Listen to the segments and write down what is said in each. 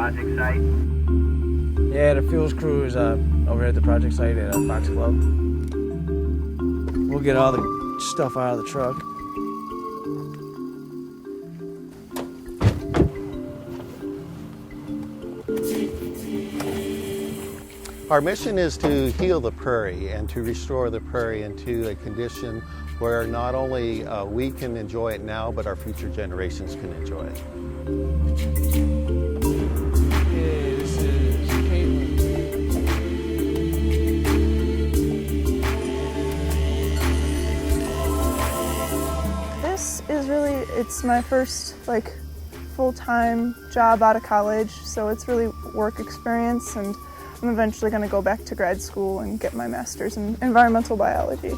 project site? Yeah, the fuels crew is over at the project site at Fox Club. We'll get all the stuff out of the truck. Our mission is to heal the prairie and to restore the prairie into a condition where not only we can enjoy it now, but our future generations can enjoy it. Okay, this is CAITLAN. This is really, it's my first full-time job out of college, so it's really work experience, and I'm eventually going to go back to grad school and get my master's in environmental biology.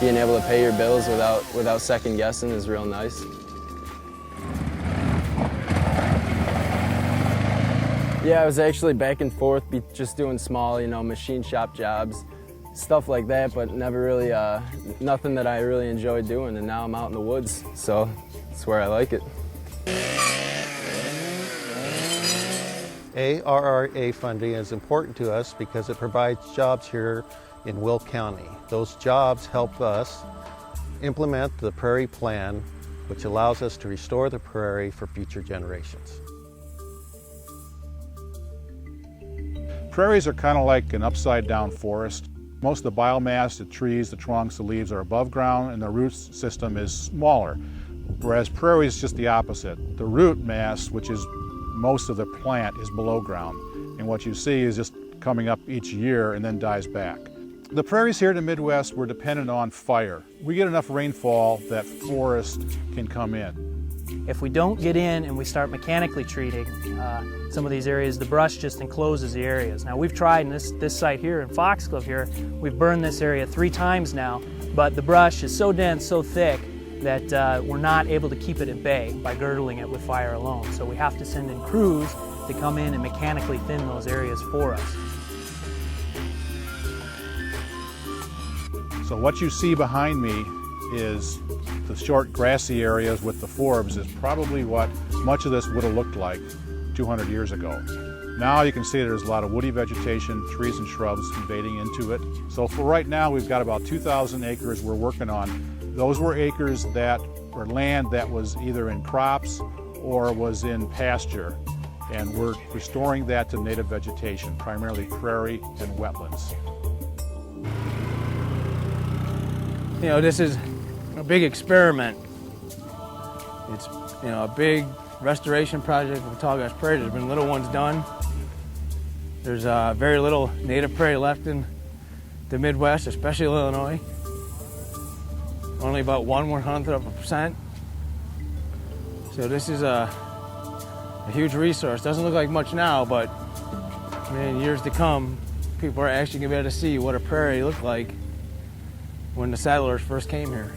Being able to pay your bills without second guessing is real nice. Yeah, I was actually back and forth, just doing small, machine shop jobs, stuff like that, but never really, nothing that I really enjoyed doing, and now I'm out in the woods, so that's where I like it. ARRA funding is important to us because it provides jobs here in Will County. Those jobs help us implement the Prairie Plan, which allows us to restore the prairie for future generations. Prairies are kind of like an upside-down forest. Most of the biomass, the trees, the trunks, the leaves are above ground, and the root system is smaller. Whereas prairie is just the opposite. The root mass, which is most of the plant, is below ground. And what you see is just coming up each year and then dies back. The prairies here in the Midwest were dependent on fire. We get enough rainfall that forest can come in. If we don't get in and we start mechanically treating some of these areas, the brush just encloses the areas. Now we've tried in this site here in Foxglove here, we've burned this area 3 times now, but the brush is so dense, so thick, that we're not able to keep it at bay by girdling it with fire alone. So we have to send in crews to come in and mechanically thin those areas for us. So what you see behind me is the short grassy areas with the forbs is probably what much of this would have looked like 200 years ago. Now you can see there's a lot of woody vegetation, trees and shrubs invading into it. So for right now we've got about 2,000 acres we're working on. Those were acres or land that was either in crops or was in pasture. And we're restoring that to native vegetation, primarily prairie and wetlands. This is a big experiment. It's a big restoration project with Tallgrass Prairie. There's been little ones done. There's very little native prairie left in the Midwest, especially Illinois. Only about 1/100%. So this is a huge resource. Doesn't look like much now, but in years to come, people are actually going to be able to see what a prairie looked like when the settlers first came here.